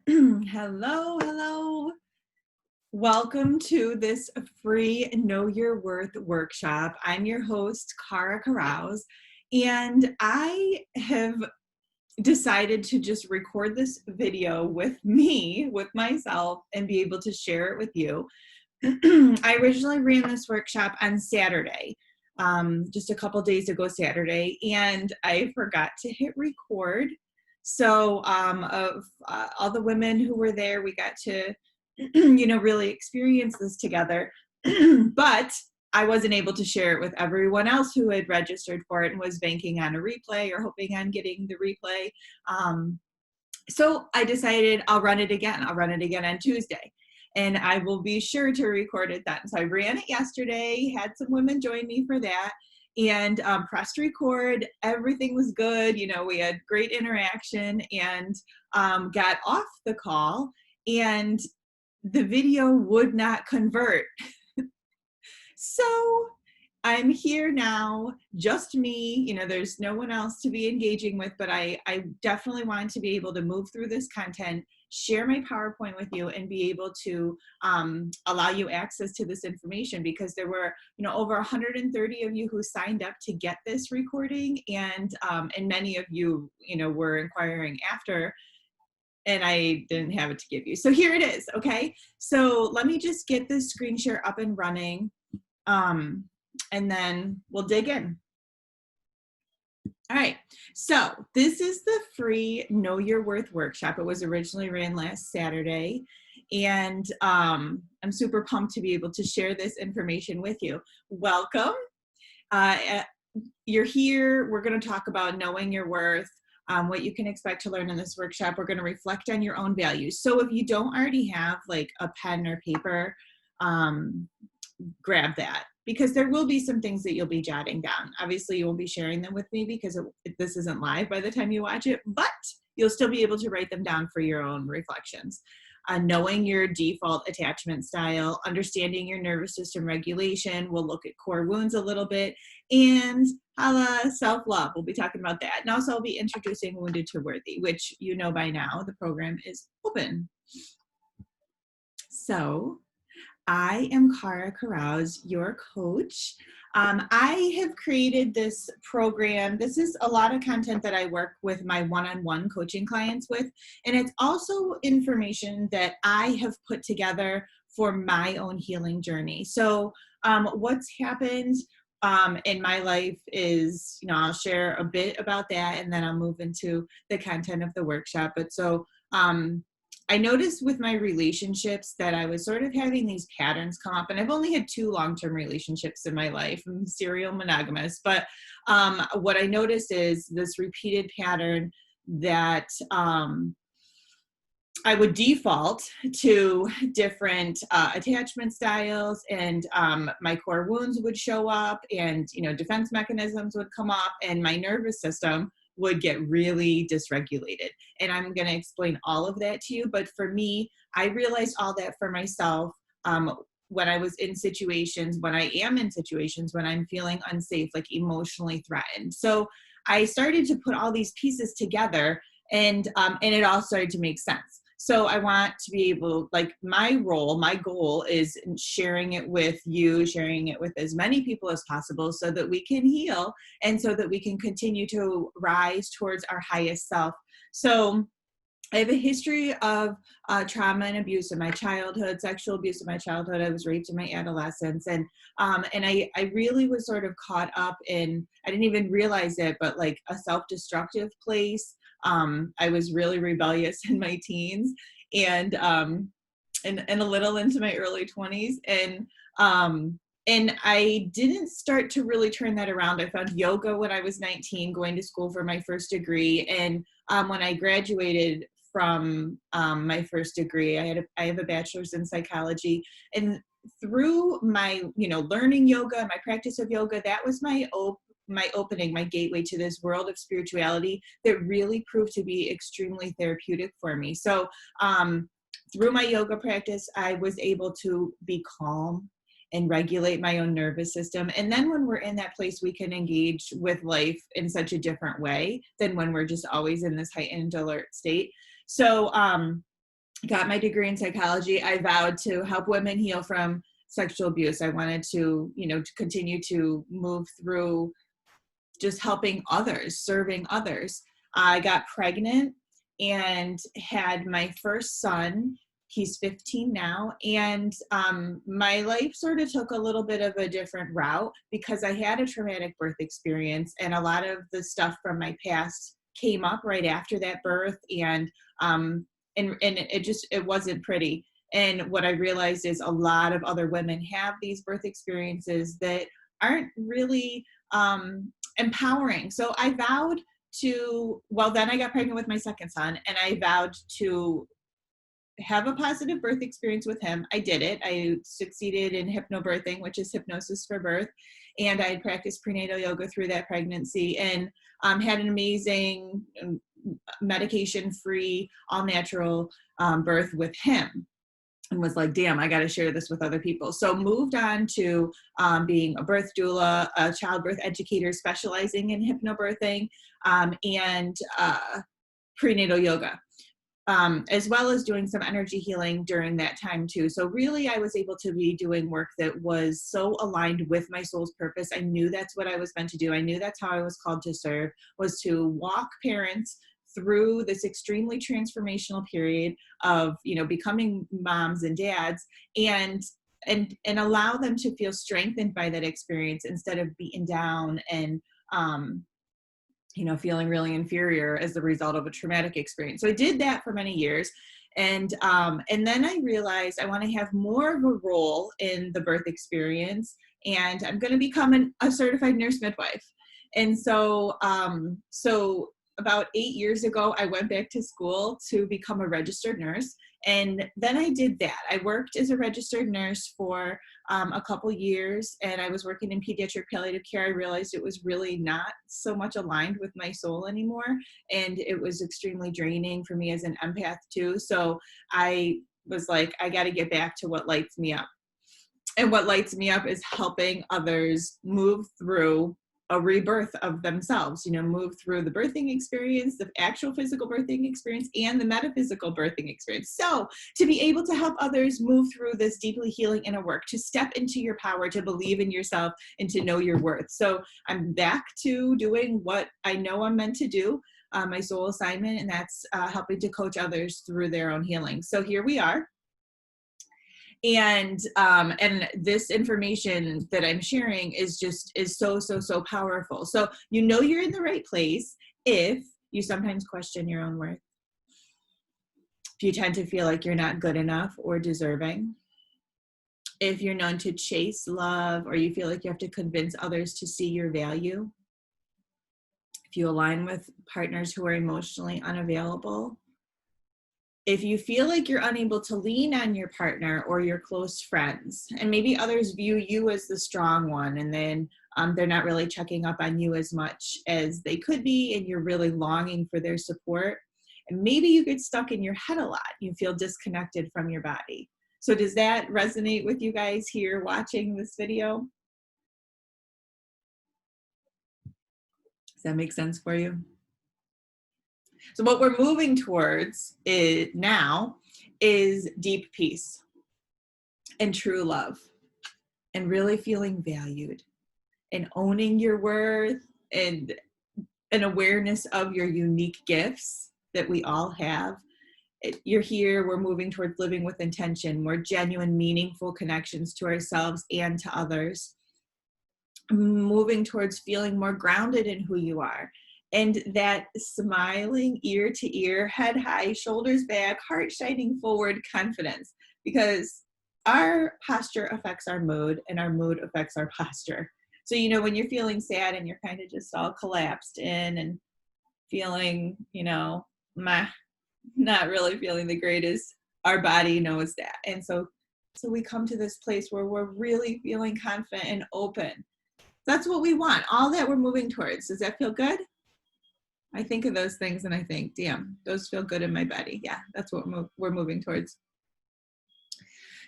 Hello, hello. Welcome to this free Know Your Worth workshop. I'm your host, Cara Carouse, and I have decided to just record this video with me, with myself, and be able to share it with you. I originally ran this workshop on Saturday, just a couple days ago Saturday, and I forgot to hit record. So of all the women who were there, we got to, really experience this together. But I wasn't able to share it with everyone else who had registered for it and was banking on a replay or hoping on getting the replay. So I decided I'll run it again. I'll run it again on Tuesday. And I will be sure to record it then. So I ran it yesterday, had some women join me for that, and pressed record. Everything was good. We had great interaction, and got off the call, and the video would not convert. So I'm here now, just me. There's no one else to be engaging with, but I definitely want to be able to move through this content, share my PowerPoint with you, and be able to allow you access to this information, because there were, over 130 of you who signed up to get this recording, and many of you, were inquiring after, and I didn't have it to give you. So here it is, okay? So let me just get this screen share up and running. And then we'll dig in. All right, so this is the free Know Your Worth workshop. It was originally ran last Saturday, and I'm super pumped to be able to share this information with you. Welcome. You're here. We're going to talk about knowing your worth, what you can expect to learn in this workshop. We're going to reflect on your own values. So if you don't already have like a pen or paper, grab that, because there will be some things that you'll be jotting down. Obviously, you won't be sharing them with me because this isn't live by the time you watch it, but you'll still be able to write them down for your own reflections. Knowing your default attachment style, understanding your nervous system regulation. We'll look at core wounds a little bit, and self-love. We'll be talking about that. And also I'll be introducing Wounded to Worthy, which by now the program is open. So I am Cara Carouse, your coach. I have created this program. This is a lot of content that I work with my one-on-one coaching clients with, and it's also information that I have put together for my own healing journey. So what's happened in my life is, I'll share a bit about that, and then I'll move into the content of the workshop. But so I noticed with my relationships that I was sort of having these patterns come up, and I've only had 2 long-term relationships in my life. I'm serial monogamous, but what I noticed is this repeated pattern that I would default to different attachment styles, and my core wounds would show up, and defense mechanisms would come up, and my nervous system would get really dysregulated. And I'm going to explain all of that to you. But for me, I realized all that for myself when I was in situations, when I am in situations when I'm feeling unsafe, like emotionally threatened. So I started to put all these pieces together, and it all started to make sense. So I want to be able, like, my goal is sharing it with you, sharing it with as many people as possible, so that we can heal and so that we can continue to rise towards our highest self. So I have a history of trauma and abuse in my childhood, sexual abuse in my childhood. I was raped in my adolescence. And I really was sort of caught up in, I didn't even realize it, but like a self-destructive place. I was really rebellious in my teens, and a little into my early 20s. And I didn't start to really turn that around. I found yoga when I was 19, going to school for my first degree. And when I graduated from my first degree, I have a bachelor's in psychology. And through my, learning yoga, my practice of yoga, that was my opening, my gateway to this world of spirituality that really proved to be extremely therapeutic for me. So through my yoga practice, I was able to be calm and regulate my own nervous system. And then when we're in that place, we can engage with life in such a different way than when we're just always in this heightened alert state. So got my degree in psychology, I vowed to help women heal from sexual abuse. I wanted to, to continue to move through just helping others, serving others. I got pregnant and had my first son. He's 15 now. And my life sort of took a little bit of a different route because I had a traumatic birth experience, and a lot of the stuff from my past came up right after that birth. And it wasn't pretty. And what I realized is a lot of other women have these birth experiences that aren't really empowering. So I vowed to, then I got pregnant with my second son, and I vowed to have a positive birth experience with him. I did it. I succeeded in hypnobirthing, which is hypnosis for birth. And I had practiced prenatal yoga through that pregnancy, and had an amazing medication-free, all-natural birth with him, and was like, damn, I got to share this with other people. So moved on to being a birth doula, a childbirth educator specializing in hypnobirthing, and prenatal yoga, as well as doing some energy healing during that time too. So really I was able to be doing work that was so aligned with my soul's purpose. I knew that's what I was meant to do. I knew that's how I was called to serve, was to walk parents through this extremely transformational period of, becoming moms and dads, and allow them to feel strengthened by that experience instead of beaten down and, feeling really inferior as the result of a traumatic experience. So I did that for many years. And then I realized I want to have more of a role in the birth experience, and I'm going to become a certified nurse midwife. And so, about 8 years ago, I went back to school to become a registered nurse. And then I did that. I worked as a registered nurse for a couple years, and I was working in pediatric palliative care. I realized it was really not so much aligned with my soul anymore. And it was extremely draining for me as an empath too. So I was like, I got to get back to what lights me up. And what lights me up is helping others move through a rebirth of themselves, move through the birthing experience, the actual physical birthing experience, and the metaphysical birthing experience. So to be able to help others move through this deeply healing inner work, to step into your power, to believe in yourself, and to know your worth. So I'm back to doing what I know I'm meant to do, my soul assignment, and that's helping to coach others through their own healing. So here we are. And this information that I'm sharing is so powerful. So you're in the right place if you sometimes question your own worth. If you tend to feel like you're not good enough or deserving. If you're known to chase love, or you feel like you have to convince others to see your value. If you align with partners who are emotionally unavailable. If you feel like you're unable to lean on your partner or your close friends, and maybe others view you as the strong one, and then they're not really checking up on you as much as they could be, and you're really longing for their support. And maybe you get stuck in your head a lot. You feel disconnected from your body. So does that resonate with you guys here watching this video? Does that make sense for you? So what we're moving towards now is deep peace and true love, and really feeling valued, and owning your worth, and an awareness of your unique gifts that we all have. You're here, we're moving towards living with intention, more genuine, meaningful connections to ourselves and to others. Moving towards feeling more grounded in who you are. And that smiling, ear to ear, head high, shoulders back, heart shining forward confidence, because our posture affects our mood, and our mood affects our posture. So, when you're feeling sad and you're kind of just all collapsed in and feeling, not really feeling the greatest, our body knows that. And so we come to this place where we're really feeling confident and open. That's what we want. All that we're moving towards. Does that feel good? I think of those things and I think, damn, those feel good in my body. Yeah, that's what we're moving towards.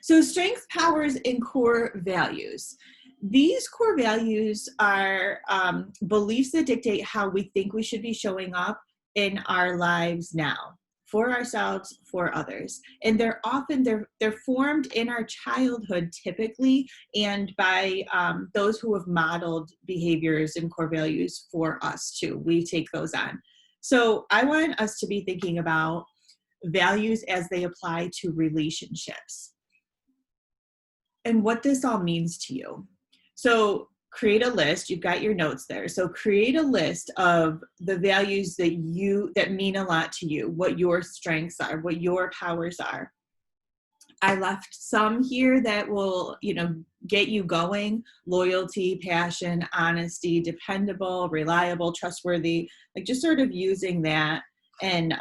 So strengths, powers, and core values. These core values are beliefs that dictate how we think we should be showing up in our lives now. for ourselves, for others. And they're often, they're formed in our childhood typically, and by those who have modeled behaviors and core values for us too. We take those on. So I want us to be thinking about values as they apply to relationships and what this all means to you. So create a list. You've got your notes there. So create a list of the values that mean a lot to you, what your strengths are, what your powers are. I left some here that will, get you going: loyalty, passion, honesty, dependable, reliable, trustworthy, like just sort of using that and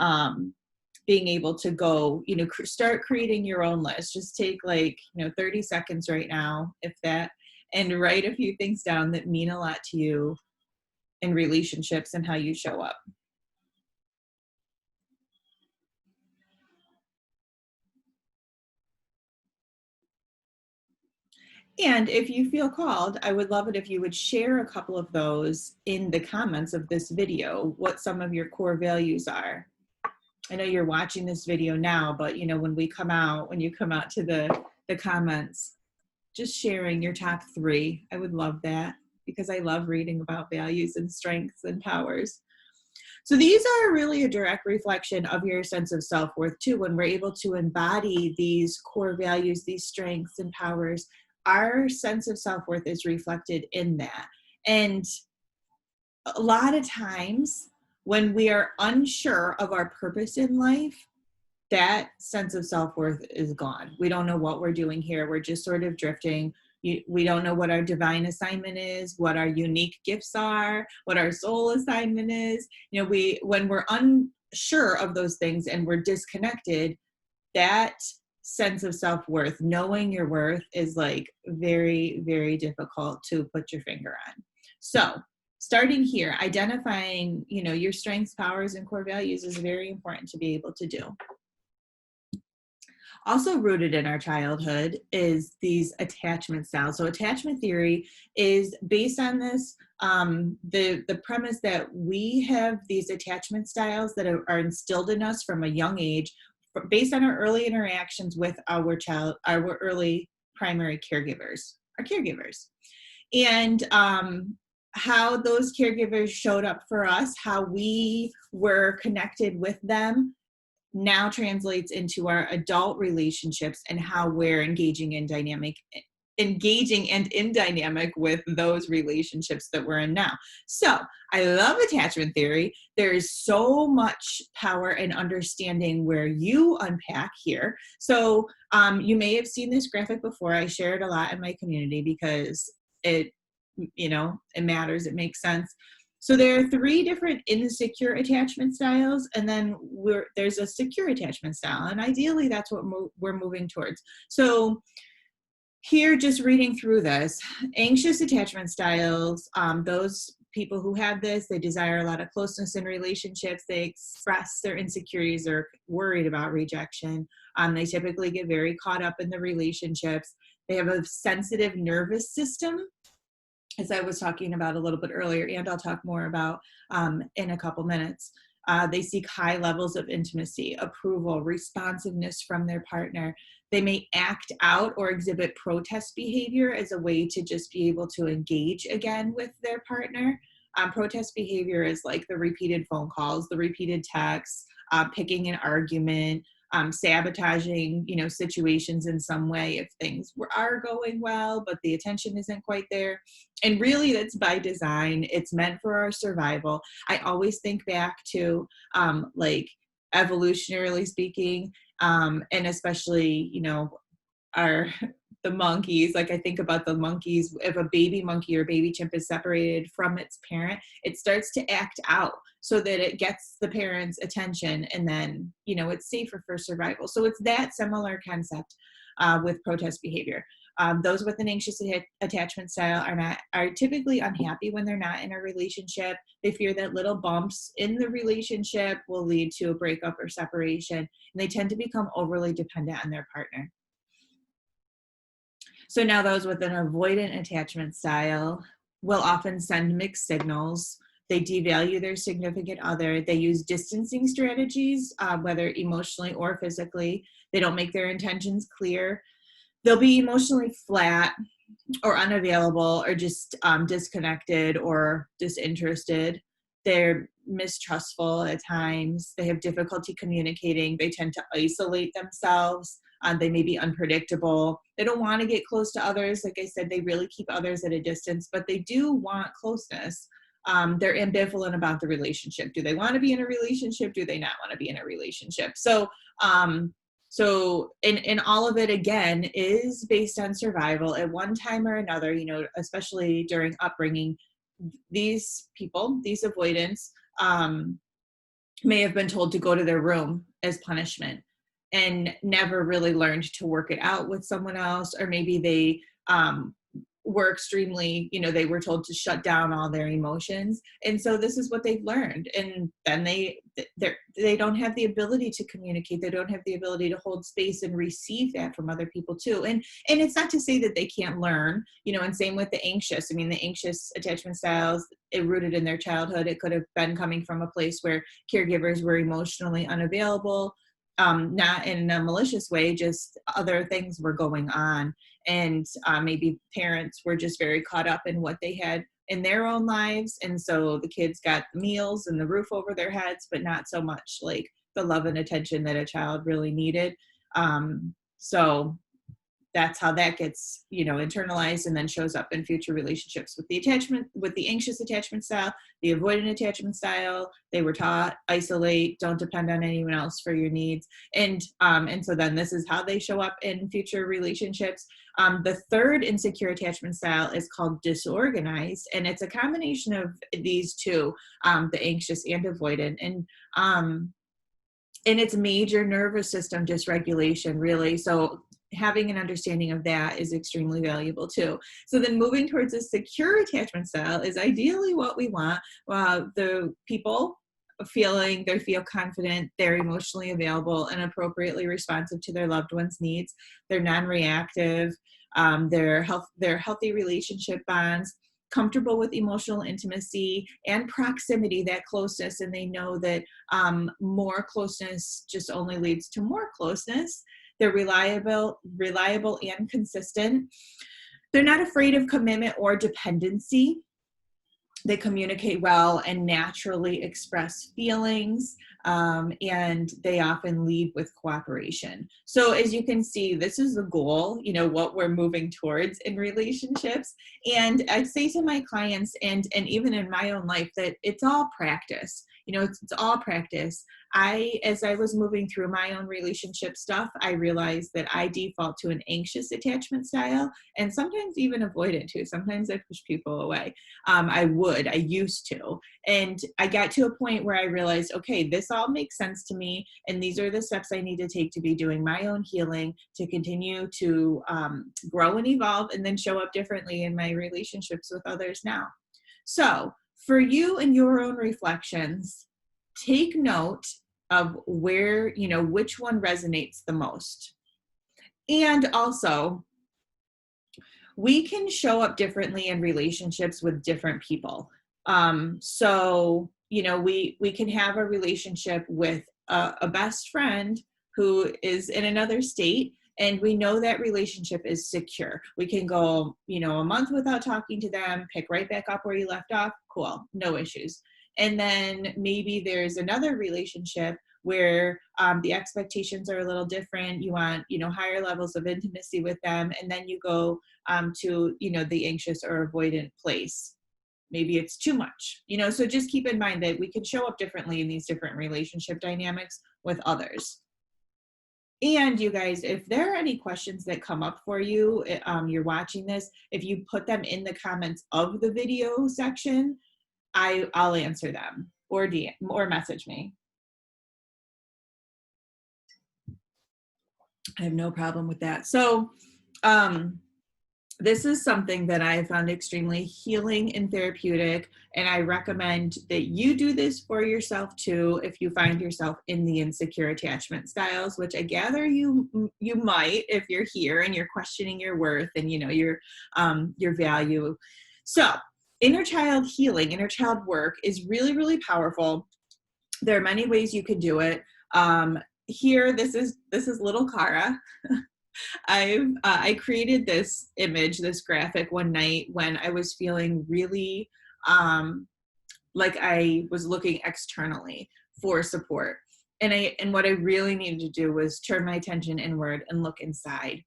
being able to go, start creating your own list. Just take 30 seconds right now, if that, and write a few things down that mean a lot to you in relationships and how you show up. And if you feel called, I would love it if you would share a couple of those in the comments of this video, what some of your core values are. I know you're watching this video now, but when you come out to the comments, just sharing your top 3. I would love that, because I love reading about values and strengths and powers. So these are really a direct reflection of your sense of self-worth too. When we're able to embody these core values, these strengths and powers, our sense of self-worth is reflected in that. And a lot of times when we are unsure of our purpose in life, that sense of self-worth is gone. We don't know what we're doing here. We're just sort of drifting. We don't know what our divine assignment is, what our unique gifts are, what our soul assignment is. When we're unsure of those things and we're disconnected, that sense of self-worth, knowing your worth, is very, very difficult to put your finger on. So starting here, identifying, your strengths, powers, and core values is very important to be able to do. Also rooted in our childhood is these attachment styles. So attachment theory is based on this, the premise that we have these attachment styles that are instilled in us from a young age, based on our early interactions with our early primary caregivers, our caregivers. And how those caregivers showed up for us, how we were connected with them, now translates into our adult relationships and how we're engaging and in dynamic with those relationships that we're in now. So I love attachment theory. There is so much power in understanding where you unpack here. So you may have seen this graphic before. I share it a lot in my community because it matters. It makes sense. So there are 3 different insecure attachment styles, and then there's a secure attachment style, and ideally that's what we're moving towards. So here, just reading through this, anxious attachment styles, those people who have this, they desire a lot of closeness in relationships. They express their insecurities or worried about rejection. They typically get very caught up in the relationships. They have a sensitive nervous system, as I was talking about a little bit earlier, and I'll talk more about in a couple minutes. They seek high levels of intimacy, approval, responsiveness from their partner. They may act out or exhibit protest behavior as a way to just be able to engage again with their partner. Protest behavior is like the repeated phone calls, the repeated texts, picking an argument, sabotaging, situations in some way if things are going well, but the attention isn't quite there. And really, that's by design. It's meant for our survival. I always think back to, evolutionarily speaking, and especially, the monkeys. I think about the monkeys. If a baby monkey or baby chimp is separated from its parent, it starts to act out so that it gets the parent's attention, and then, it's safer for survival. So it's that similar concept with protest behavior. Those with an anxious attachment style are typically unhappy when they're not in a relationship. They fear that little bumps in the relationship will lead to a breakup or separation, and they tend to become overly dependent on their partner. So now those with an avoidant attachment style will often send mixed signals. They devalue their significant other. They use distancing strategies, whether emotionally or physically. They don't make their intentions clear. They'll be emotionally flat or unavailable or just disconnected or disinterested. They're mistrustful at times. They have difficulty communicating. They tend to isolate themselves. They may be unpredictable. They don't want to get close to others. Like I said, they really keep others at a distance, but they do want closeness. They're ambivalent about the relationship. Do they want to be in a relationship? Do they not want to be in a relationship? So in all of it, again, is based on survival at one time or another, you know, especially during upbringing. These people, these avoidants, may have been told to go to their room as punishment and never really learned to work it out with someone else. Or maybe they were extremely, you know, they were told to shut down all their emotions. And so this is what they've learned. And then they don't have the ability to communicate. They don't have the ability to hold space and receive that from other people too. And it's not to say that they can't learn, you know, and same with the anxious. I mean, the anxious attachment styles, it rooted in their childhood. It could have been coming from a place where caregivers were emotionally unavailable, not in a malicious way, just other things were going on. And maybe parents were just very caught up in what they had in their own lives. And so the kids got the meals and the roof over their heads, but not so much like the love and attention that a child really needed. So that's how that gets, you know, internalized and then shows up in future relationships with the anxious attachment style, the avoidant attachment style. They were taught, isolate, don't depend on anyone else for your needs. And so then this is how they show up in future relationships. The third insecure attachment style is called disorganized, and it's a combination of these two, the anxious and avoidant. And it's major nervous system dysregulation, really. So having an understanding of that is extremely valuable too. So then moving towards a secure attachment style is ideally what we want. The people they feel confident, they're emotionally available and appropriately responsive to their loved ones' needs. They're non-reactive. They're healthy relationship bonds, comfortable with emotional intimacy and proximity, that closeness, and they know that more closeness just only leads to more closeness. They're reliable and consistent. They're not afraid of commitment or dependency. They communicate well and naturally express feelings, and they often lead with cooperation. So as you can see, this is the goal, you know, what we're moving towards in relationships. And I say to my clients and even in my own life that it's all practice. You know, it's all practice. As I was moving through my own relationship stuff, I realized that I default to an anxious attachment style and sometimes even avoidant too. Sometimes I push people away. I used to. And I got to a point where I realized, okay, this all makes sense to me. And these are the steps I need to take to be doing my own healing, to continue to grow and evolve, and then show up differently in my relationships with others now. So for you and your own reflections, take note of where, you know, which one resonates the most. And also, we can show up differently in relationships with different people. So, you know, we can have a relationship with a best friend who is in another state, and we know that relationship is secure. We can go, you know, a month without talking to them, pick right back up where you left off. Cool, no issues. And then maybe there's another relationship where the expectations are a little different. You want, you know, higher levels of intimacy with them. And then you go to, you know, the anxious or avoidant place. Maybe it's too much, you know, so just keep in mind that we can show up differently in these different relationship dynamics with others. And you guys, if there are any questions that come up for you, you're watching this, if you put them in the comments of the video section, I'll answer them or DM or message me. I have no problem with that. So this is something that I found extremely healing and therapeutic, and I recommend that you do this for yourself too if you find yourself in the insecure attachment styles, which I gather you might if you're here and you're questioning your worth and, you know, your value. So inner child healing, inner child work is really, really powerful. There are many ways you can do it. Here, this is little Cara. I created this image, this graphic one night when I was feeling really like I was looking externally for support. And what I really needed to do was turn my attention inward and look inside.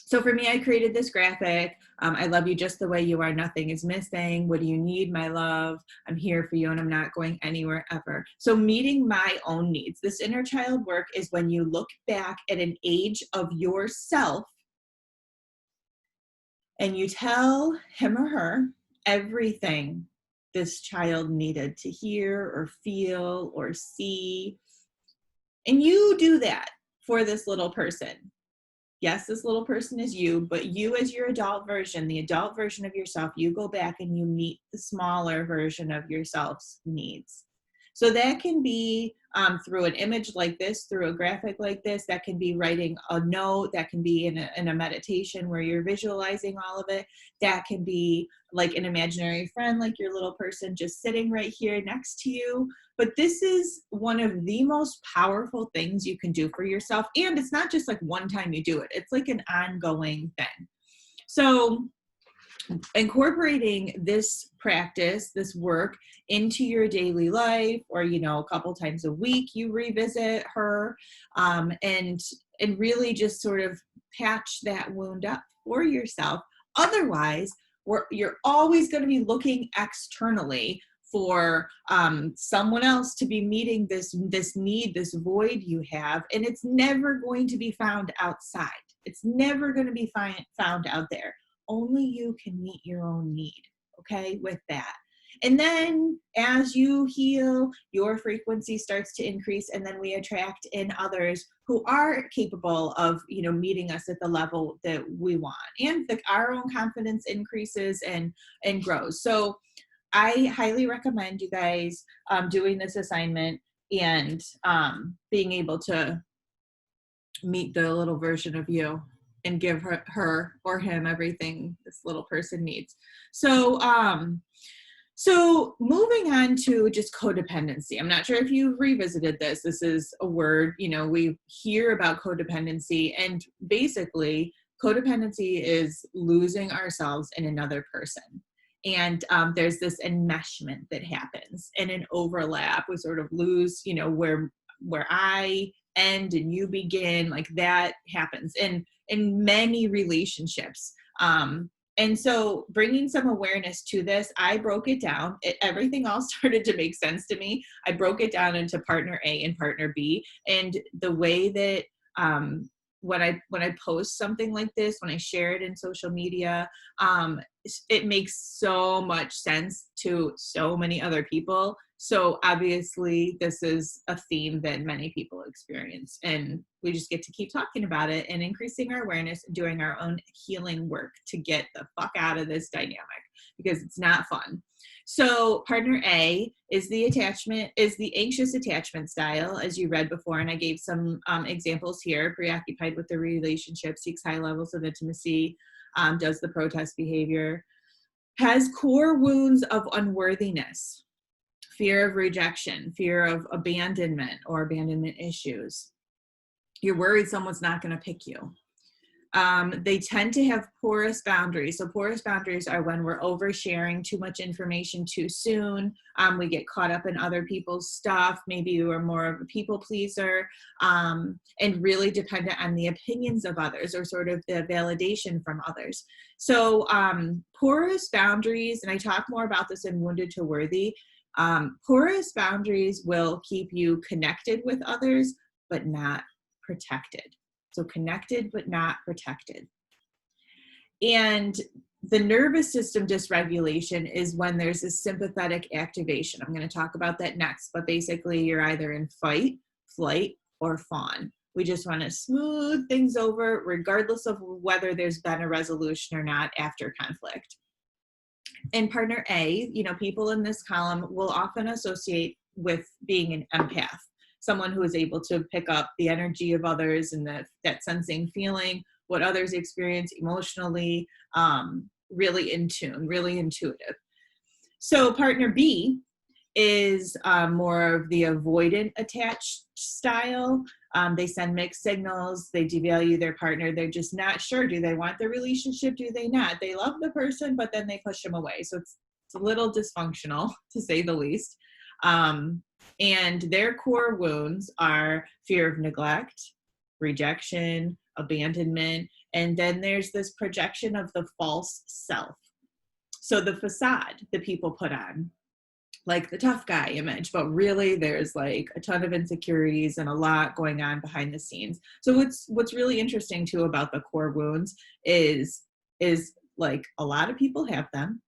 So for me, I created this graphic. I love you just the way you are. Nothing is missing. What do you need, my love? I'm here for you and I'm not going anywhere ever. So meeting my own needs. This inner child work is when you look back at an age of yourself and you tell him or her everything this child needed to hear or feel or see. And you do that for this little person. Yes, this little person is you, but you as your adult version, the adult version of yourself, you go back and you meet the smaller version of yourself's needs. So that can be through an image like this, through a graphic like this, that can be writing a note, that can be in a meditation where you're visualizing all of it, that can be like an imaginary friend, like your little person just sitting right here next to you. But this is one of the most powerful things you can do for yourself. And it's not just like one time you do it, it's like an ongoing thing. So incorporating this practice, this work into your daily life, or, you know, a couple times a week, you revisit her and really just sort of patch that wound up for yourself. Otherwise, you're always going to be looking externally for someone else to be meeting this need, this void you have, and it's never going to be found outside. It's never going to be found out there. Only you can meet your own need, okay, with that. And then as you heal, your frequency starts to increase, and then we attract in others who are capable of, you know, meeting us at the level that we want. And our own confidence increases and grows. So I highly recommend you guys doing this assignment and being able to meet the little version of you and give her or him everything this little person needs. So, so moving on to just codependency. I'm not sure if you've revisited this. This is a word, you know, we hear about codependency, and basically codependency is losing ourselves in another person. And there's this enmeshment that happens and an overlap. We sort of lose, you know, where I end and you begin, like that happens in many relationships. And so bringing some awareness to this, I broke it down. Everything all started to make sense to me. I broke it down into partner A and partner B. And the way that when I post something like this, when I share it in social media, it makes so much sense to so many other people. So obviously this is a theme that many people experience, and we just get to keep talking about it and increasing our awareness and doing our own healing work to get the fuck out of this dynamic, because it's not fun. So partner A is the anxious attachment style, as you read before, and I gave some examples here. Preoccupied with the relationship, seeks high levels of intimacy, does the protest behavior, has core wounds of unworthiness, fear of rejection, fear of abandonment or abandonment issues. You're worried someone's not going to pick you. They tend to have porous boundaries. So porous boundaries are when we're oversharing too much information too soon. We get caught up in other people's stuff. Maybe you are more of a people pleaser, and really dependent on the opinions of others or sort of the validation from others. So porous boundaries, and I talk more about this in Wounded to Worthy, porous boundaries will keep you connected with others, but not protected. So connected, but not protected. And the nervous system dysregulation is when there's a sympathetic activation. I'm going to talk about that next, but basically you're either in fight, flight, or fawn. We just want to smooth things over regardless of whether there's been a resolution or not after conflict. And partner A, you know, people in this column will often associate with being an empath, someone who is able to pick up the energy of others and that sensing feeling, what others experience emotionally, really in tune, really intuitive. So partner B is more of the avoidant attached style. They send mixed signals. They devalue their partner. They're just not sure. Do they want the relationship? Do they not? They love the person, but then they push them away. So it's a little dysfunctional, to say the least. And their core wounds are fear of neglect, rejection, abandonment, and then there's this projection of the false self. So the facade that people put on, like the tough guy image, but really there's like a ton of insecurities and a lot going on behind the scenes. So what's really interesting too about the core wounds is like a lot of people have them.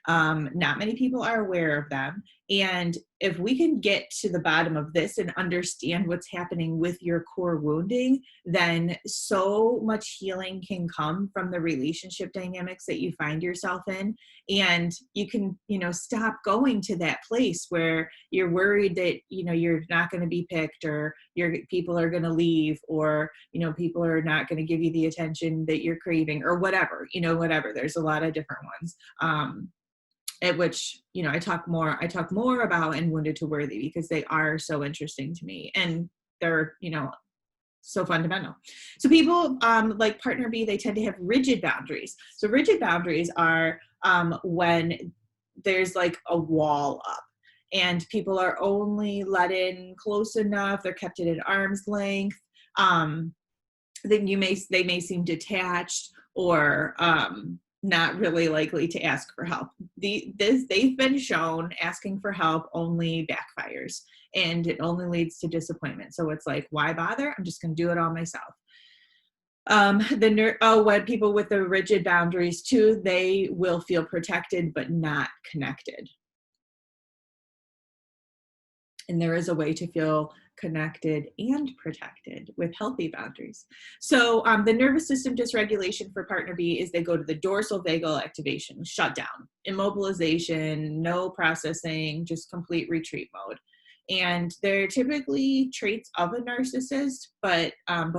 Not many people are aware of them. And if we can get to the bottom of this and understand what's happening with your core wounding, then so much healing can come from the relationship dynamics that you find yourself in. And you can, stop going to that place where you're worried that, you're not going to be picked, or people are going to leave, or, people are not going to give you the attention that you're craving, or whatever, whatever. There's a lot of different ones. At which, I talk more about in Wounded to Worthy, because they are so interesting to me, and they're, so fundamental. So people like partner B, they tend to have rigid boundaries. So rigid boundaries are when there's like a wall up and people are only let in close enough. They're kept at an arm's length. Then they may seem detached, or not really likely to ask for help. They've been shown asking for help only backfires, and it only leads to disappointment. So it's like, why bother? I'm just going to do it all myself. When people with the rigid boundaries too, they will feel protected but not connected. And there is a way to feel connected and protected with healthy boundaries. So the nervous system dysregulation for partner B is they go to the dorsal vagal activation, shutdown, immobilization, no processing, just complete retreat mode. And they're typically traits of a narcissist, but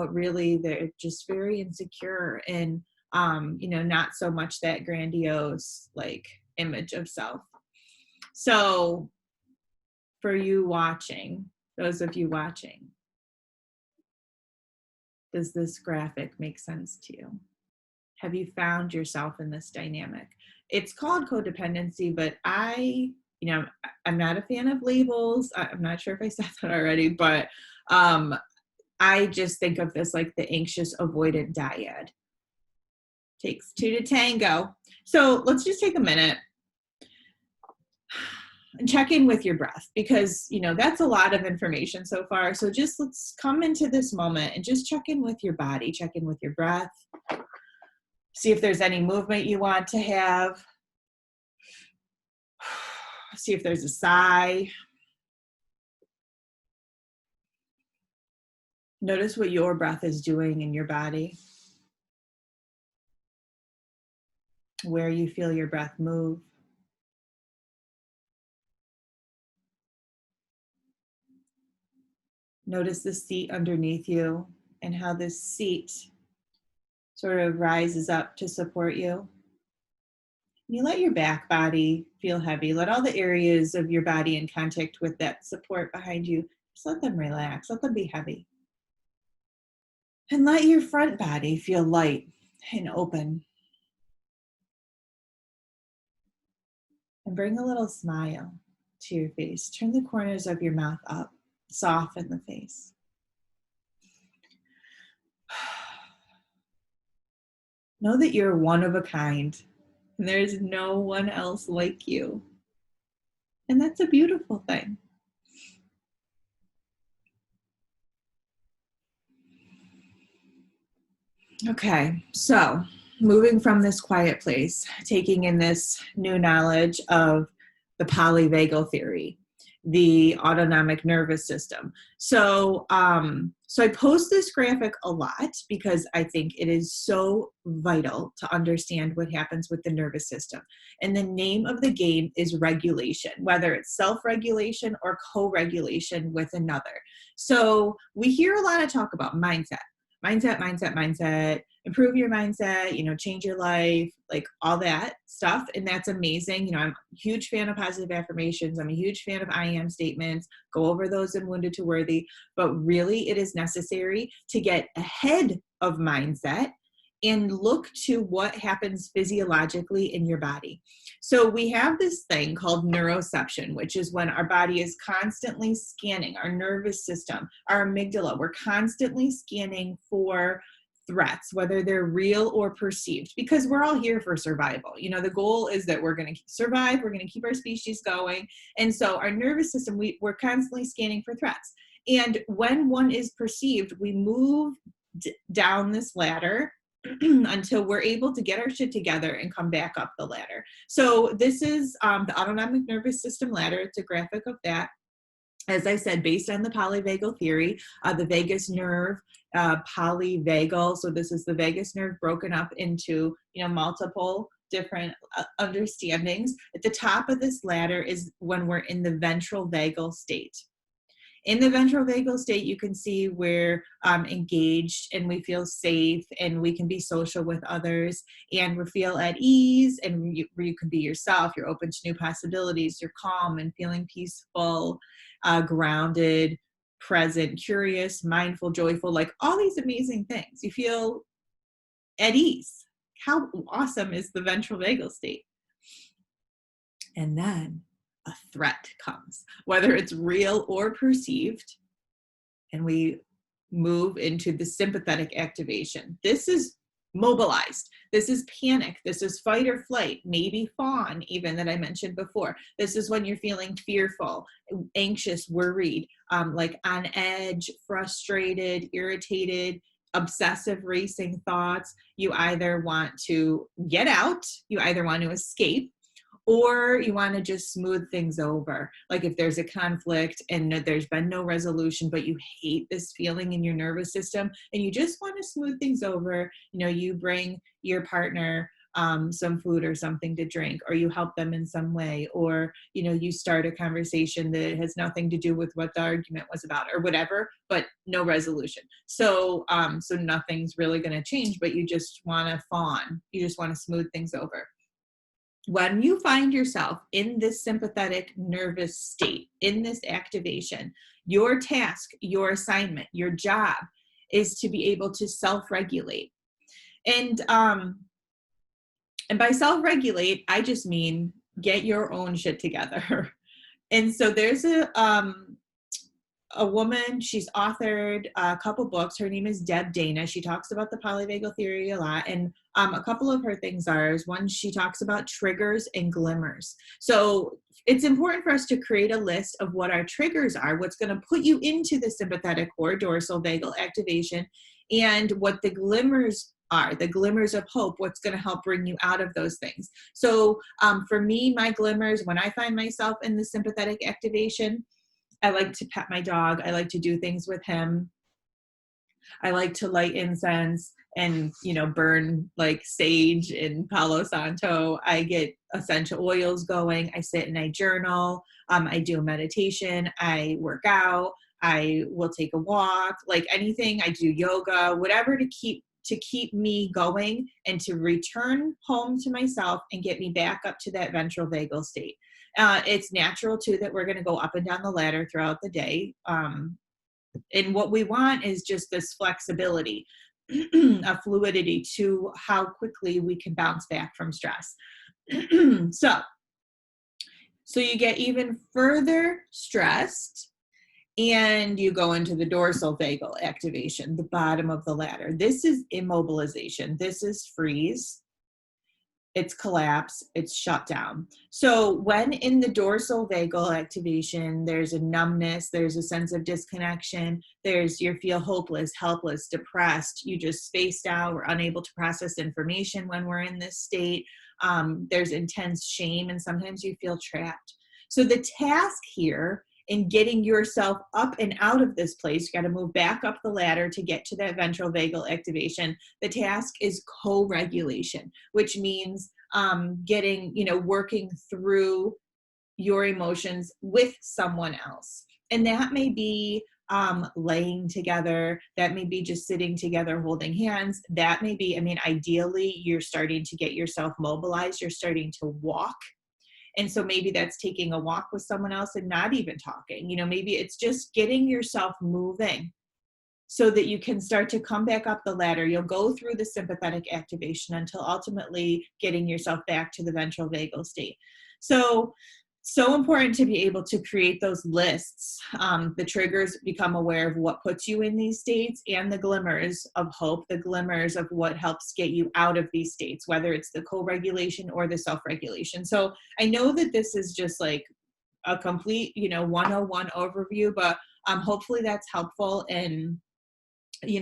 really they're just very insecure and, not so much that grandiose like image of self. So for you watching, those of you watching, does this graphic make sense to you? Have you found yourself in this dynamic? It's called codependency, but I'm not a fan of labels. I'm not sure if I said that already, but I just think of this like the anxious avoidant dyad. Takes two to tango. So let's just take a minute and check in with your breath, because, that's a lot of information so far. So just let's come into this moment and just check in with your body, check in with your breath. See if there's any movement you want to have. See if there's a sigh. Notice what your breath is doing in your body, where you feel your breath move. Notice the seat underneath you and how this seat sort of rises up to support you. You let your back body feel heavy. Let all the areas of your body in contact with that support behind you, just let them relax. Let them be heavy. And let your front body feel light and open. And bring a little smile to your face. Turn the corners of your mouth up. Soften the face. Know that you're one of a kind, and there's no one else like you. And that's a beautiful thing. Okay, so moving from this quiet place, taking in this new knowledge of the polyvagal theory, the autonomic nervous system. So I post this graphic a lot because I think it is so vital to understand what happens with the nervous system. And the name of the game is regulation, whether it's self-regulation or co-regulation with another. So we hear a lot of talk about mindset. improve your mindset, change your life, like all that stuff. And that's amazing. I'm a huge fan of positive affirmations. I'm a huge fan of I am statements. Go over those in Wounded to Worthy. But really, it is necessary to get ahead of mindset and look to what happens physiologically in your body. So we have this thing called neuroception, which is when our body is constantly scanning our nervous system, our amygdala. We're constantly scanning for threats, whether they're real or perceived, because we're all here for survival. The goal is that we're going to survive, we're going to keep our species going. And so our nervous system, we're constantly scanning for threats. And when one is perceived, we move down this ladder until we're able to get our shit together and come back up the ladder. So this is the autonomic nervous system ladder. It's a graphic of that. As I said, based on the polyvagal theory, the vagus nerve, polyvagal. So this is the vagus nerve broken up into, multiple different understandings. At the top of this ladder is when we're in the ventral vagal state. In the ventral vagal state, you can see we're engaged and we feel safe and we can be social with others and we feel at ease and you can be yourself. You're open to new possibilities. You're calm and feeling peaceful, grounded, present, curious, mindful, joyful, like all these amazing things. You feel at ease. How awesome is the ventral vagal state? And then a threat comes, whether it's real or perceived, and we move into the sympathetic activation. This is mobilized. This is panic. This is fight or flight, maybe fawn, even that I mentioned before. This is when you're feeling fearful, anxious, worried, like on edge, frustrated, irritated, obsessive racing thoughts. You either want to get out, you either want to escape, or you want to just smooth things over. Like if there's a conflict and there's been no resolution, but you hate this feeling in your nervous system and you just want to smooth things over, you bring your partner some food or something to drink, or you help them in some way, or, you start a conversation that has nothing to do with what the argument was about or whatever, but no resolution. So nothing's really going to change, but you just want to fawn. You just want to smooth things over. When you find yourself in this sympathetic nervous state, in this activation, your task, your assignment, your job is to be able to self-regulate. And by self-regulate, I just mean get your own shit together. And so there's a woman, she's authored a couple books. Her name is Deb Dana. She talks about the polyvagal theory a lot. And a couple of her things are, one, she talks about triggers and glimmers. So it's important for us to create a list of what our triggers are, what's going to put you into the sympathetic or dorsal vagal activation, and what the glimmers are, the glimmers of hope, what's going to help bring you out of those things. So for me, my glimmers, when I find myself in the sympathetic activation, I like to pet my dog. I like to do things with him. I like to light incense and, burn like sage and Palo Santo. I get essential oils going. I sit and I journal. I do a meditation. I work out. I will take a walk, like anything. I do yoga, whatever to keep me going and to return home to myself and get me back up to that ventral vagal state. It's natural too that we're going to go up and down the ladder throughout the day. And what we want is just this flexibility, a fluidity to how quickly we can bounce back from stress. So you get even further stressed and you go into the dorsal vagal activation, the bottom of the ladder. This is immobilization. This is freeze. It's collapse, it's shut down. So when in the dorsal vagal activation, there's a numbness, there's a sense of disconnection, you feel hopeless, helpless, depressed, you just spaced out, we're unable to process information when we're in this state. There's intense shame and sometimes you feel trapped. So the task here in getting yourself up and out of this place, you got to move back up the ladder to get to that ventral vagal activation. The task is co-regulation, which means working through your emotions with someone else. And that may be laying together. That may be just sitting together, holding hands. That may be, I mean, ideally, you're starting to get yourself mobilized. You're starting to walk. And so maybe that's taking a walk with someone else and not even talking. You know, maybe it's just getting yourself moving so that you can start to come back up the ladder. You'll go through the sympathetic activation until ultimately getting yourself back to the ventral vagal state. So important to be able to create those lists. The triggers, become aware of what puts you in these states, and the glimmers of hope, the glimmers of what helps get you out of these states, whether it's the co-regulation or the self-regulation. So I know that this is just like a complete, 101 overview, but hopefully that's helpful in,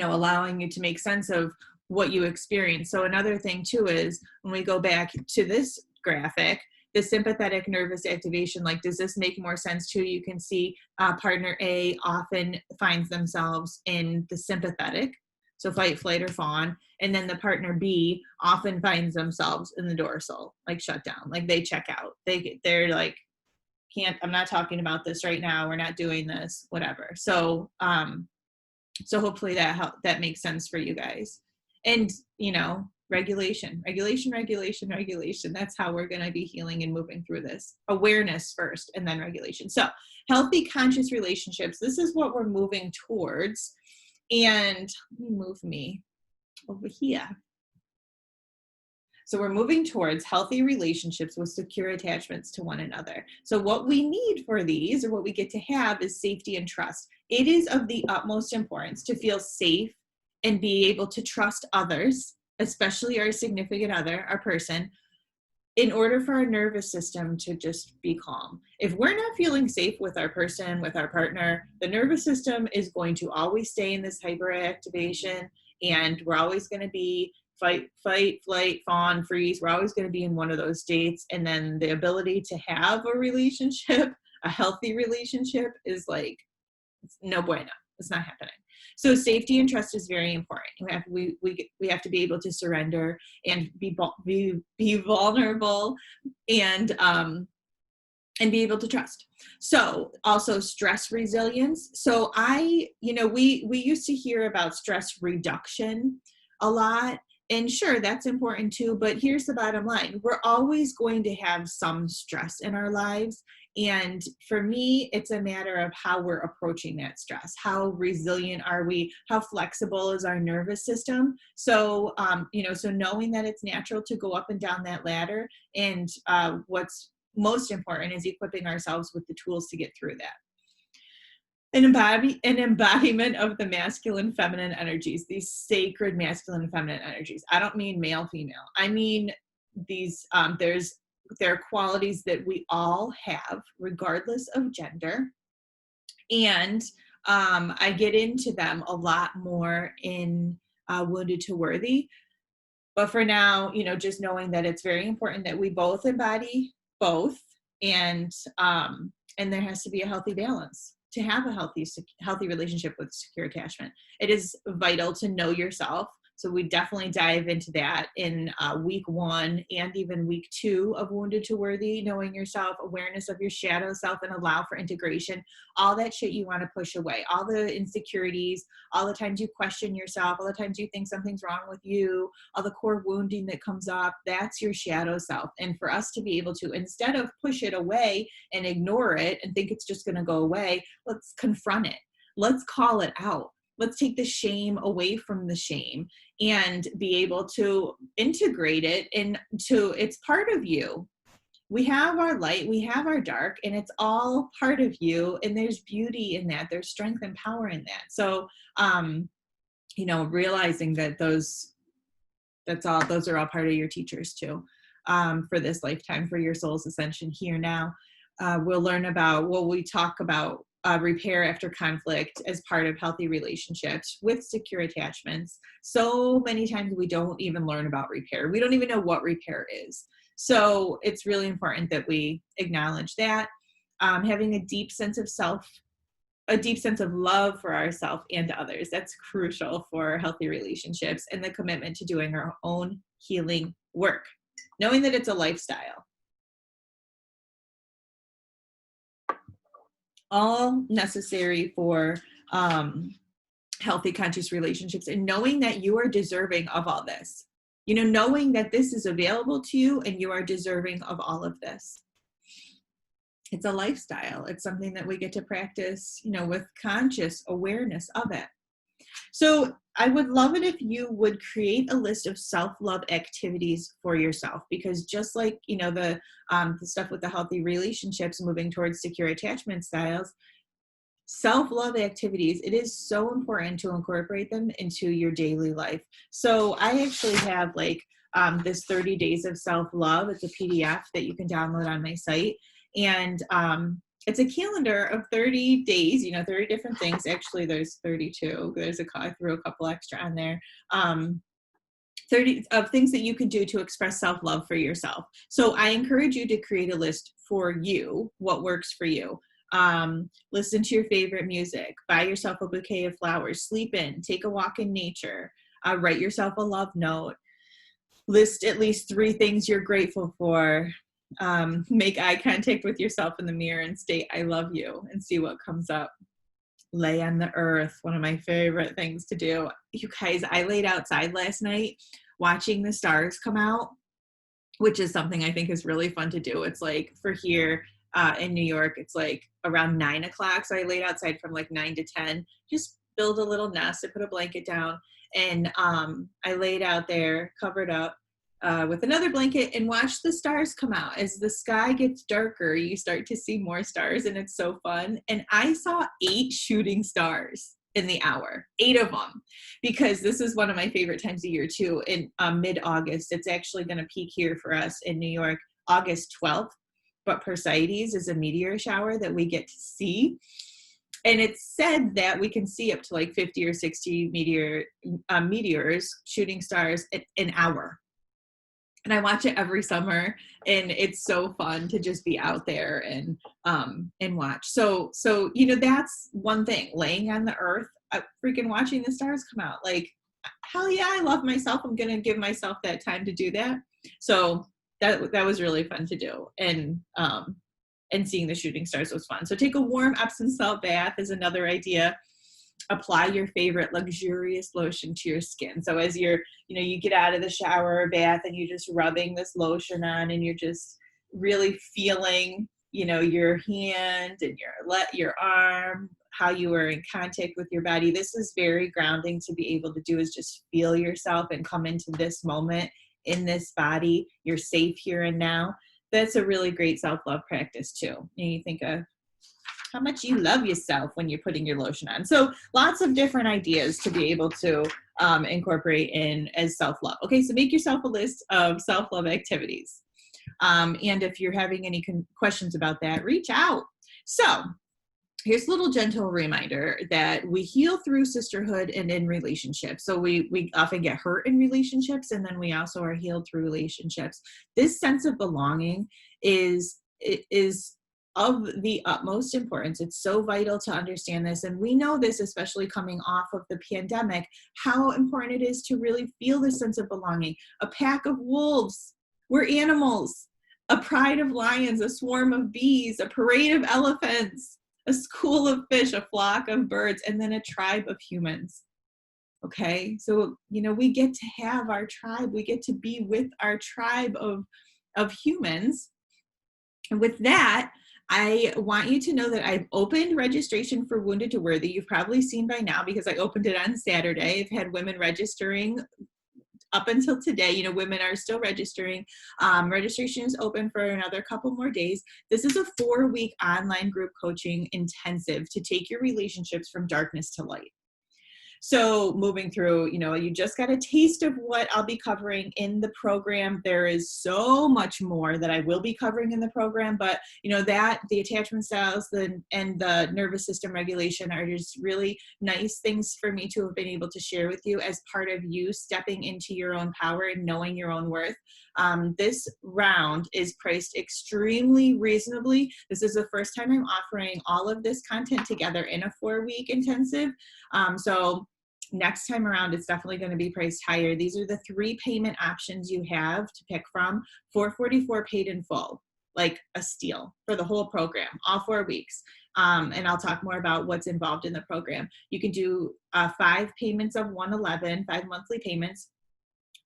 allowing you to make sense of what you experience. So another thing too is when we go back to this graphic, the sympathetic nervous activation, like, does this make more sense to you? You can see partner A often finds themselves in the sympathetic, so fight, flight, or fawn. And then the partner B often finds themselves in the dorsal, like shut down, like they check out. They're like, I'm not talking about this right now. We're not doing this, whatever. So hopefully that makes sense for you guys. And, regulation. That's how we're going to be healing and moving through this. Awareness first, and then regulation. So healthy, conscious relationships. This is what we're moving towards. And let me move me over here. So we're moving towards healthy relationships with secure attachments to one another. So what we need for these, or what we get to have, is safety and trust. It is of the utmost importance to feel safe and be able to trust others, especially our significant other, our person, in order for our nervous system to just be calm. If we're not feeling safe with our person, with our partner, the nervous system is going to always stay in this hyperactivation, and we're always going to be fight, flight, fawn, freeze. We're always going to be in one of those states. And then the ability to have a relationship, a healthy relationship, is like, it's no bueno. It's not happening. So safety and trust is very important. We have to be able to surrender and be vulnerable and be able to trust. So also stress resilience. So we used to hear about stress reduction a lot. And sure, that's important too, but here's the bottom line. We're always going to have some stress in our lives. And for me, it's a matter of how we're approaching that stress. How resilient are we? How flexible is our nervous system? So, so knowing that it's natural to go up and down that ladder, and what's most important is equipping ourselves with the tools to get through that. An embodiment of the masculine, feminine energies, these sacred masculine and feminine energies. I don't mean male, female. I mean these, there are qualities that we all have regardless of gender. And I get into them a lot more in Wounded to Worthy. But for now, just knowing that it's very important that we both embody both, and there has to be a healthy balance to have a healthy relationship with secure attachment. It is vital to know yourself. So we definitely dive into that in week 1 and even week 2 of Wounded to Worthy, knowing yourself, awareness of your shadow self, and allow for integration. All that shit you want to push away, all the insecurities, all the times you question yourself, all the times you think something's wrong with you, all the core wounding that comes up, that's your shadow self. And for us to be able to, instead of push it away and ignore it and think it's just going to go away, let's confront it. Let's call it out. Let's take the shame away from the shame and be able to integrate it into, it's part of you. We have our light, we have our dark, and it's all part of you. And there's beauty in that. There's strength and power in that. So, realizing that those are all part of your teachers too, for this lifetime, for your soul's ascension here now. We'll learn about, we talk about repair after conflict as part of healthy relationships with secure attachments. So many times we don't even learn about repair. We don't even know what repair is. So it's really important that we acknowledge that. Having a deep sense of love for ourselves and others. That's crucial for healthy relationships, and the commitment to doing our own healing work, knowing that it's a lifestyle. All necessary for healthy, conscious relationships, and knowing that you are deserving of all this. You know, knowing that this is available to you and you are deserving of all of this. It's a lifestyle. It's something that we get to practice, you know, with conscious awareness of it. So I would love it if you would create a list of self-love activities for yourself, because just like, you know, the stuff with the healthy relationships, moving towards secure attachment styles, self-love activities, it is so important to incorporate them into your daily life. So I actually have like this 30 days of self-love. It's a PDF that you can download on my site. And it's a calendar of 30 days, you know, 30 different things. Actually, there's 32. I threw a couple extra on there. 30 of things that you could do to express self-love for yourself. So I encourage you to create a list for you, what works for you. Listen to your favorite music, buy yourself a bouquet of flowers, sleep in, take a walk in nature, write yourself a love note, list at least 3 things you're grateful for, make eye contact with yourself in the mirror and state, I love you, and see what comes up. Lay on the earth, one of my favorite things to do. You guys, I laid outside last night watching the stars come out, which is something I think is really fun to do. It's like for here in New York, it's like around 9 o'clock. So I laid outside from like 9 to 10, just build a little nest. I put a blanket down and I laid out there covered up with another blanket and watch the stars come out. As the sky gets darker, you start to see more stars, and it's so fun. And I saw 8 shooting stars in the hour, 8 of them, because this is one of my favorite times of year too. In mid-August, it's actually going to peak here for us in New York, August 12th. But Perseides is a meteor shower that we get to see. And it's said that we can see up to like 50 or 60 meteors, shooting stars, an hour. And I watch it every summer, and it's so fun to just be out there and watch. So you know, that's one thing. Laying on the earth, freaking watching the stars come out. Like, hell yeah, I love myself. I'm gonna give myself that time to do that. So that was really fun to do, and seeing the shooting stars was fun. So take a warm Epsom salt bath is another idea. Apply your favorite luxurious lotion to your skin. So as you get out of the shower or bath and you're just rubbing this lotion on, and you're just really feeling, you know, your hand and your arm, how you are in contact with your body. This is very grounding to be able to do, is just feel yourself and come into this moment in this body. You're safe here and now. That's a really great self-love practice too. And you think of how much you love yourself when you're putting your lotion on. So lots of different ideas to be able to incorporate in as self-love. Okay, so make yourself a list of self-love activities. And if you're having any questions about that, reach out. So here's a little gentle reminder that we heal through sisterhood and in relationships. So we often get hurt in relationships, and then we also are healed through relationships. This sense of belonging is of the utmost importance. It's so vital to understand this. And we know this, especially coming off of the pandemic, how important it is to really feel this sense of belonging. A pack of wolves, we're animals. A pride of lions, a swarm of bees, a parade of elephants, a school of fish, a flock of birds, and then a tribe of humans. Okay, so, you know, we get to have our tribe. We get to be with our tribe of humans. And with that, I want you to know that I've opened registration for Wounded to Worthy. You've probably seen by now because I opened it on Saturday. I've had women registering up until today. You know, women are still registering. Registration is open for another couple more days. This is a 4-week online group coaching intensive to take your relationships from darkness to light. So moving through, you know, you just got a taste of what I'll be covering in the program. There is so much more that I will be covering in the program, but you know, that the attachment styles and the nervous system regulation are just really nice things for me to have been able to share with you as part of you stepping into your own power and knowing your own worth. This round is priced extremely reasonably. This is the first time I'm offering all of this content together in a 4-week intensive. So next time around, it's definitely going to be priced higher. These are the 3 payment options you have to pick from. $444 paid in full, like a steal for the whole program, all 4 weeks. And I'll talk more about what's involved in the program. You can do 5 payments of 111, 5 monthly payments,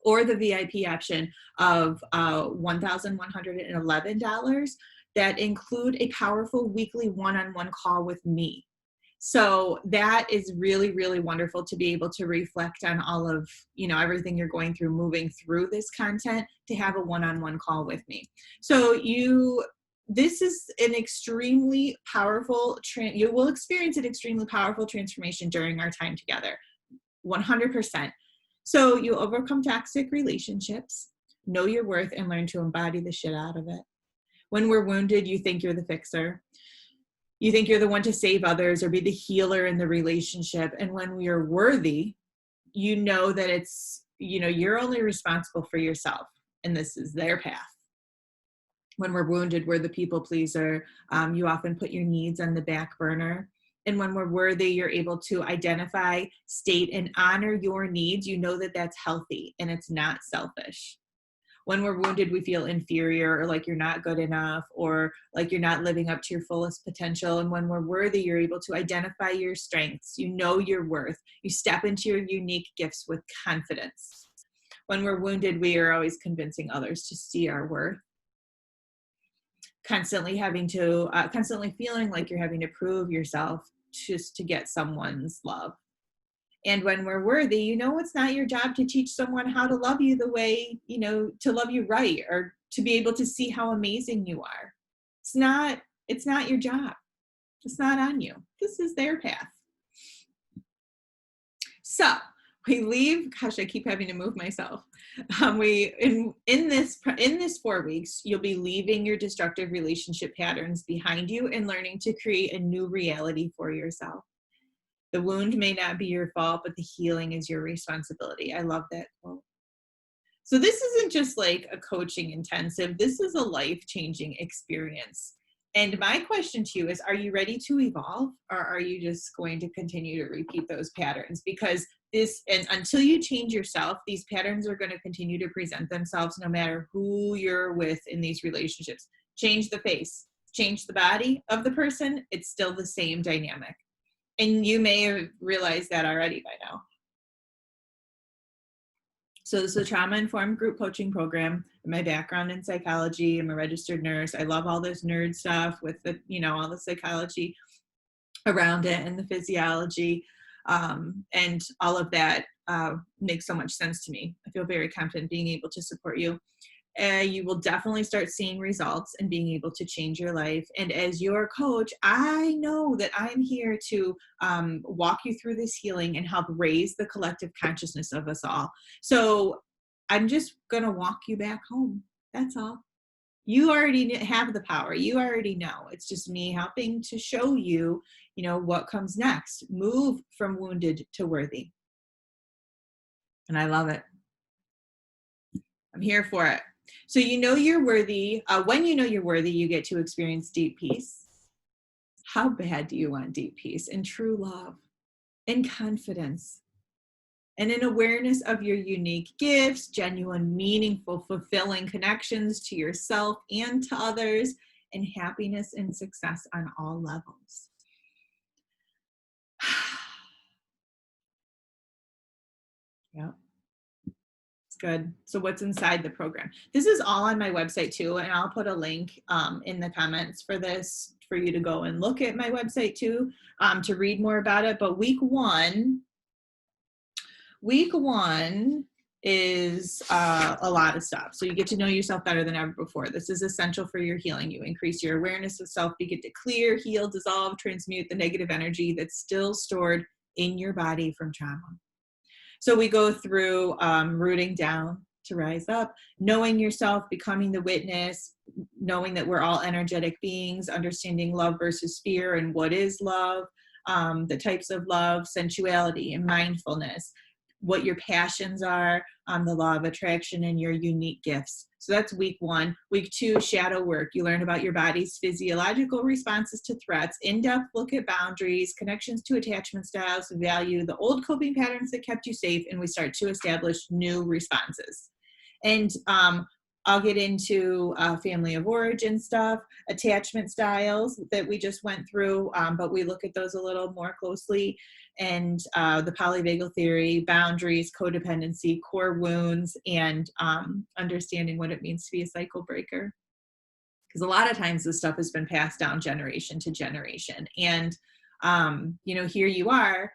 or the VIP option of $1,111 that include a powerful weekly one-on-one call with me. So that is really, really wonderful to be able to reflect on all of, everything you're going through, moving through this content, to have a one-on-one call with me. So this is an extremely powerful, you will experience an extremely powerful transformation during our time together, 100%. So you overcome toxic relationships, know your worth, and learn to embody the shit out of it. When we're wounded, you think you're the fixer. You think you're the one to save others or be the healer in the relationship. And when you're worthy, you know that it's, you're only responsible for yourself, and this is their path. When we're wounded, we're the people pleaser. You often put your needs on the back burner. And when we're worthy, you're able to identify, state, and honor your needs. You know that that's healthy and it's not selfish. When we're wounded, we feel inferior, or like you're not good enough, or like you're not living up to your fullest potential. And when we're worthy, you're able to identify your strengths. You know your worth. You step into your unique gifts with confidence. When we're wounded, we are always convincing others to see our worth. Constantly feeling like you're having to prove yourself just to get someone's love. And when we're worthy, it's not your job to teach someone how to love you the way, to love you right, or to be able to see how amazing you are. It's not your job. It's not on you. This is their path. So we leave, gosh, I keep having to move myself. In this 4 weeks, you'll be leaving your destructive relationship patterns behind you and learning to create a new reality for yourself. The wound may not be your fault, but the healing is your responsibility. I love that quote. So this isn't just like a coaching intensive. This is a life-changing experience. And my question to you is, are you ready to evolve, or are you just going to continue to repeat those patterns? Because until you change yourself, these patterns are going to continue to present themselves no matter who you're with in these relationships. Change the face, change the body of the person, it's still the same dynamic. And you may have realized that already by now. So this is a trauma-informed group coaching program. My background in psychology, I'm a registered nurse. I love all this nerd stuff with the, all the psychology around it and the physiology, and all of that makes so much sense to me. I feel very confident being able to support you. You will definitely start seeing results and being able to change your life. And as your coach, I know that I'm here to walk you through this healing and help raise the collective consciousness of us all. So I'm just going to walk you back home. That's all. You already have the power. You already know. It's just me helping to show you, what comes next. Move from wounded to worthy. And I love it. I'm here for it. So you're worthy. When you know you're worthy, you get to experience deep peace. How bad do you want deep peace and true love and confidence and an awareness of your unique gifts, genuine, meaningful, fulfilling connections to yourself and to others, and happiness and success on all levels? Yeah. Good. So what's inside the program? This is all on my website too, and I'll put a link in the comments for this for you to go and look at my website too, to read more about it. But week one is a lot of stuff. So you get to know yourself better than ever before. This is essential for your healing. You increase your awareness of self, begin to clear, heal, dissolve, transmute the negative energy that's still stored in your body from trauma. So we go through rooting down to rise up, knowing yourself, becoming the witness, knowing that we're all energetic beings, understanding love versus fear and what is love, the types of love, sensuality and mindfulness, what your passions are, the law of attraction, and your unique gifts. So that's week one. Week two, shadow work. You learn about your body's physiological responses to threats, in-depth look at boundaries, connections to attachment styles, value the old coping patterns that kept you safe, and we start to establish new responses. And I'll get into family of origin stuff, attachment styles that we just went through, but we look at those a little more closely, and the polyvagal theory, boundaries, codependency, core wounds, and understanding what it means to be a cycle breaker. Because a lot of times this stuff has been passed down generation to generation. And, you know, here you are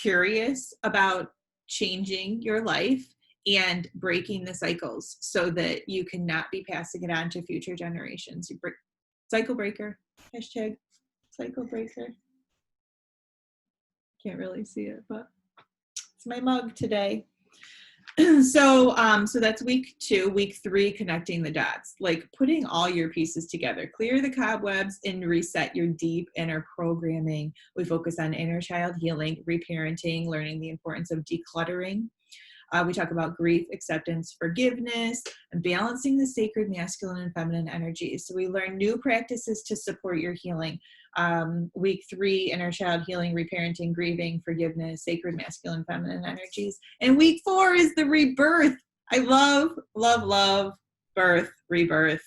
curious about changing your life and breaking the cycles so that you cannot be passing it on to future generations. You break, cycle breaker, hashtag cycle breaker. Can't really see it, but it's my mug today. So that's week 2. Week 3, connecting the dots, like putting all your pieces together, clear the cobwebs and reset your deep inner programming. We focus on inner child healing, reparenting, learning the importance of decluttering. We talk about grief, acceptance, forgiveness, and balancing the sacred masculine and feminine energies. So we learn new practices to support your healing. Week 3, inner child healing, reparenting, grieving, forgiveness, sacred masculine, feminine energies. And week 4 is the rebirth. I love, love, love birth, rebirth,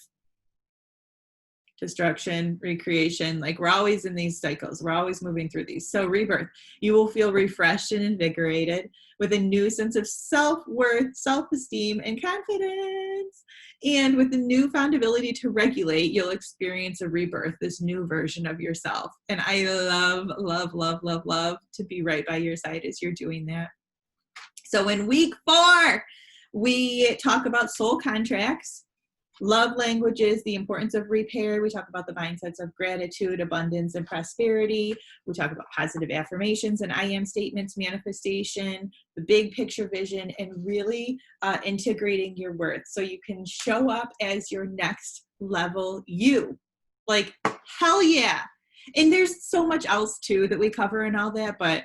destruction, recreation. Like, we're always in these cycles. We're always moving through these. So rebirth, you will feel refreshed and invigorated with a new sense of self-worth, self-esteem, and confidence. And with the newfound ability to regulate, you'll experience a rebirth, this new version of yourself. And I love, love, love, love, love to be right by your side as you're doing that. So in week 4, we talk about soul contracts, love languages, the importance of repair. We talk about the mindsets of gratitude, abundance, and prosperity. We talk about positive affirmations and I am statements, manifestation, the big picture vision, and really integrating your worth so you can show up as your next level you. Like, hell yeah. And there's so much else too that we cover and all that, but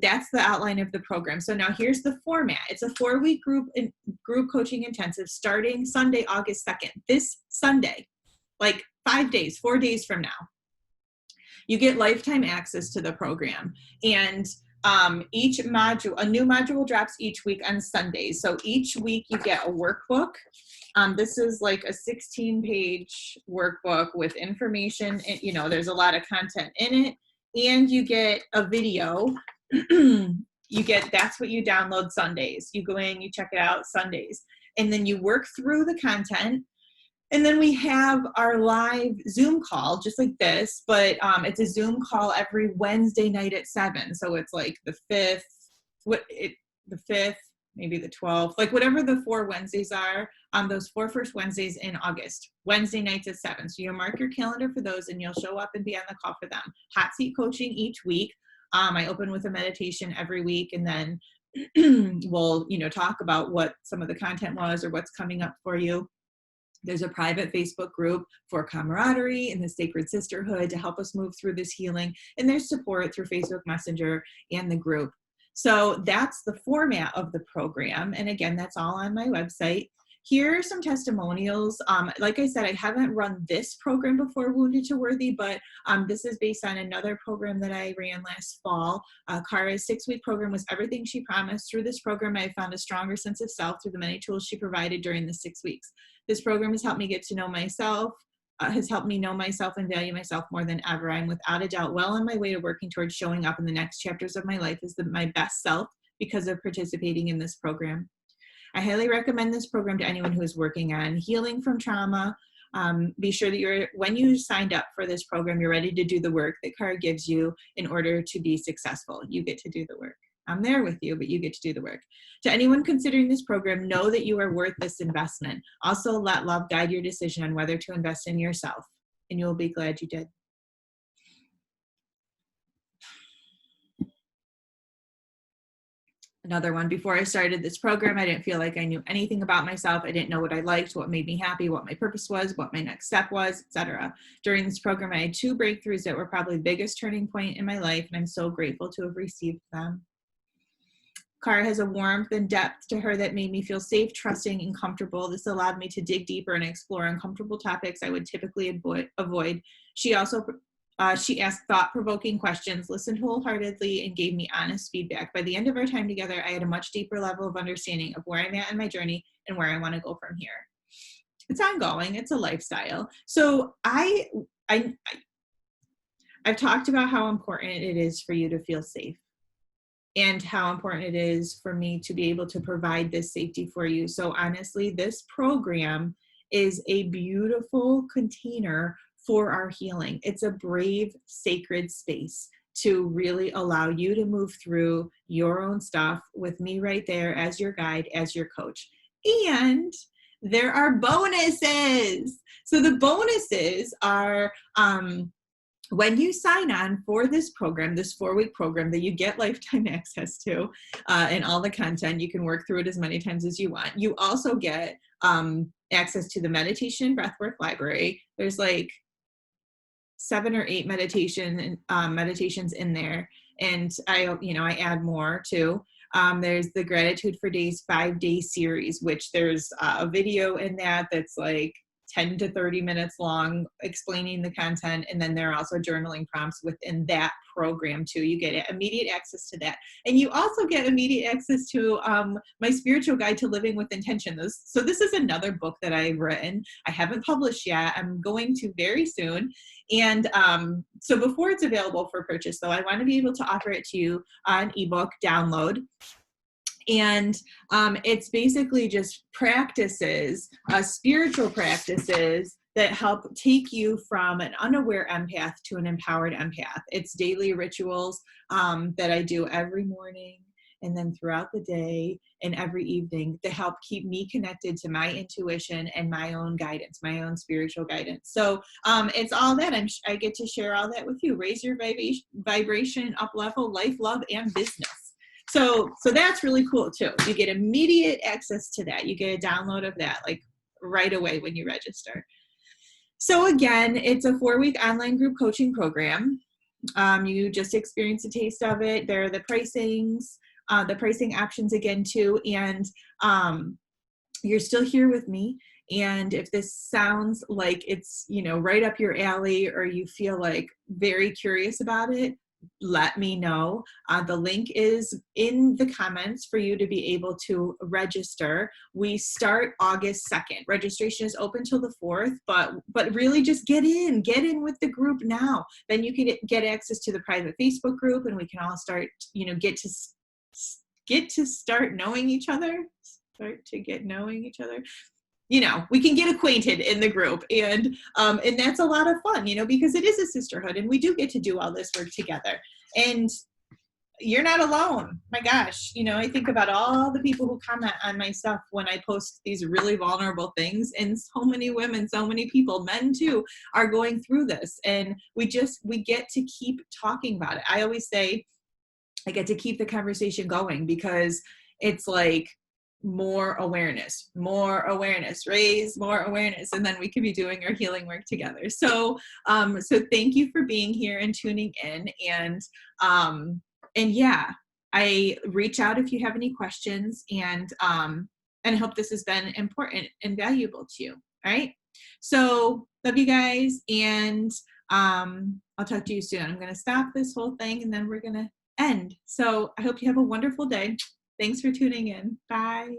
that's the outline of the program. So now here's the format. It's a 4-week group coaching intensive starting Sunday, August 2nd. This Sunday, like 5 days, 4 days from now. You get lifetime access to the program. And each module, a new module drops each week on Sundays. So each week you get a workbook. This is like a 16-page workbook with information. And, you know, there's a lot of content in it. And you get a video. That's what you download Sundays. You go in, you check it out Sundays. And then you work through the content. And then we have our live Zoom call, just like this, but it's a Zoom call every Wednesday night at 7. So it's like the 5th, the 5th, maybe the 12th, like whatever the 4 Wednesdays are, those 4 first Wednesdays in August, Wednesday nights at 7. So you'll mark your calendar for those and you'll show up and be on the call for them. Hot seat coaching each week. I open with a meditation every week, and then we'll, talk about what some of the content was or what's coming up for you. There's a private Facebook group for camaraderie and the sacred sisterhood to help us move through this healing. And there's support through Facebook Messenger and the group. So that's the format of the program. And again, that's all on my website. Here are some testimonials. Like I said, I haven't run this program before, Wounded to Worthy, but this is based on another program that I ran last fall. Kara's 6-week program was everything she promised. Through this program, I found a stronger sense of self through the many tools she provided during the 6 weeks. This program has helped me get to know myself, has helped me know myself and value myself more than ever. I'm without a doubt well on my way to working towards showing up in the next chapters of my life as my best self because of participating in this program. I highly recommend this program to anyone who is working on healing from trauma. Be sure that when you signed up for this program, you're ready to do the work that Kara gives you in order to be successful. You get to do the work. I'm there with you, but you get to do the work. To anyone considering this program, know that you are worth this investment. Also, let love guide your decision on whether to invest in yourself, and you'll be glad you did. Another one, before I started this program, I didn't feel like I knew anything about myself. I didn't know what I liked, what made me happy, what my purpose was, what my next step was, etc. During this program, I had 2 breakthroughs that were probably the biggest turning point in my life, and I'm so grateful to have received them. Kara has a warmth and depth to her that made me feel safe, trusting, and comfortable. This allowed me to dig deeper and explore uncomfortable topics I would typically avoid. She also she asked thought-provoking questions, listened wholeheartedly, and gave me honest feedback. By the end of our time together, I had a much deeper level of understanding of where I'm at in my journey and where I want to go from here. It's ongoing. It's a lifestyle. So I've talked about how important it is for you to feel safe, and how important it is for me to be able to provide this safety for you. So honestly, this program is a beautiful container for our healing. It's a brave, sacred space to really allow you to move through your own stuff with me right there as your guide, as your coach. And there are bonuses. So the bonuses are, when you sign on for this program, this 4-week program that you get lifetime access to, and all the content, you can work through it as many times as you want. You also get access to the meditation breathwork library. There's like 7 or 8 meditations in there. And I add more too. There's the Gratitude for Days 5-day series, which there's a video in that's like 10 to 30 minutes long explaining the content. And then there are also journaling prompts within that program too. You get immediate access to that. And you also get immediate access to my spiritual guide to living with intention. So this is another book that I've written. I haven't published yet. I'm going to very soon. And so before it's available for purchase though, I want to be able to offer it to you on ebook download. And it's basically just practices, spiritual practices that help take you from an unaware empath to an empowered empath. It's daily rituals that I do every morning and then throughout the day and every evening to help keep me connected to my intuition and my own guidance, my own spiritual guidance. So it's all that. I get to share all that with you. Raise your vibration, up level, life, love, and business. So that's really cool too. You get immediate access to that. You get a download of that like right away when you register. So again, it's a 4-week online group coaching program. You just experience a taste of it. There are the pricing options again too. And you're still here with me. And if this sounds like it's, right up your alley, or you feel like very curious about it, let me know. The link is in the comments for you to be able to register. We start August 2nd. Registration is open till the 4th, but really just get in with the group now. Then you can get access to the private Facebook group, and we can all start, get to start knowing each other, we can get acquainted in the group, and that's a lot of fun, because it is a sisterhood, and we do get to do all this work together, and you're not alone. My gosh, I think about all the people who comment on my stuff when I post these really vulnerable things, and so many women, so many people, men too, are going through this, and we get to keep talking about it. I always say I get to keep the conversation going, because it's like, more awareness, raise more awareness, and then we can be doing our healing work together. So thank you for being here and tuning in, and yeah, I reach out if you have any questions, and I hope this has been important and valuable to you. All right, so love you guys, and I'll talk to you soon. I'm going to stop this whole thing, and then we're going to end. So I hope you have a wonderful day. Thanks for tuning in. Bye.